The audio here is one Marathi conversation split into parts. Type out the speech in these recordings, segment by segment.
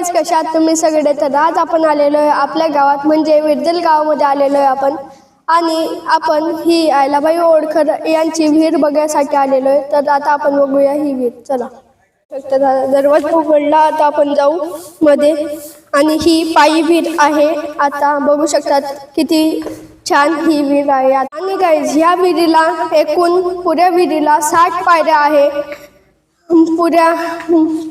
गाईज, कशा आहात तुम्ही सगळे? तर आज आपण आलेलो आहे आपल्या गावात म्हणजे विरदल गावामध्ये आलेलो आहे आपण. आणि आपण ही आयलाबाई होळकर यांची विहीर बघण्यासाठी आलेलो आहे. तर आता आपण बघूया ही विहीर. चला, दरवाजा उघडला, आता आपण जाऊ मध्ये. आणि ही पायी विहीर आहे. आता बघू शकतात किती छान ही विहीर आहे. आणि गाईज, ह्या विहिरीला एकूण पुऱ्या विहिरीला 60 पायऱ्या आहे. पुऱ्या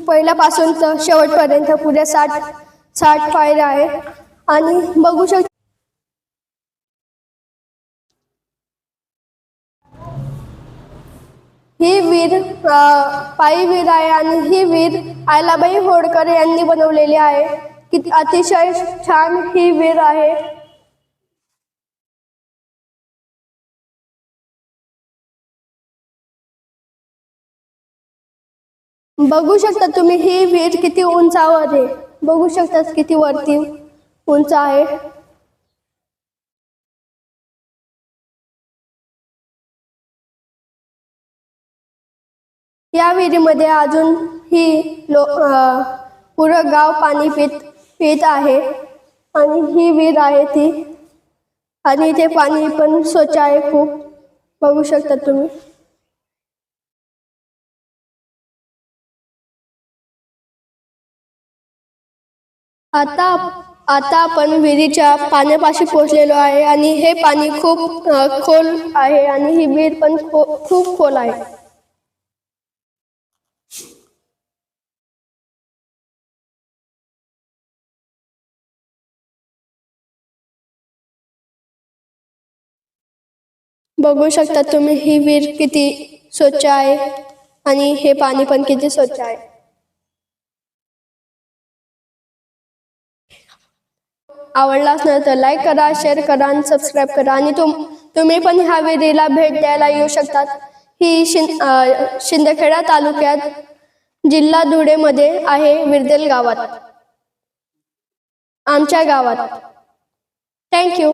पहिल्यापासून तर शेवटपर्यंत पुऱ्या 60 पायऱ्या आहे. आणि बघू शकता ही विहीर पायी विहीर आहे. आणि ही विहीर आयलाबाई होळकर यांनी बनवलेली आहे. किती अतिशय छान ही विहीर आहे. बघू शकता तुम्ही ही विहीर किती उंचावर आहे. बघू शकता किती वरती उंच आहे. या विहिरीमध्ये अजून ही पुरं गाव पाणी पित आहे. आणि ही विहीर आहे ती. आणि ते पाणी पण स्वच्छ आहे खूप. बघू शकता तुम्ही. आता आपण विहिरीच्या पाण्यापाशी पोहोचलेलो आहे. आणि हे पाणी खूप खोल आहे. आणि ही विहीर पण खूप खोल आहे. बघू शकता तुम्ही ही विहीर किती स्वच्छ आहे. आणि हे पाणी पण किती स्वच्छ आहे. आवडला असेल तर लाईक करा, शेअर करा आणि सबस्क्राईब करा. आणि तुम्ही पण ह्या विहिरीला भेट द्यायला येऊ शकतात. ही शिंदखेडा तालुक्यात जिल्हा धुळे मध्ये आहे. विरदल गावात, आमच्या गावात. थँक्यू.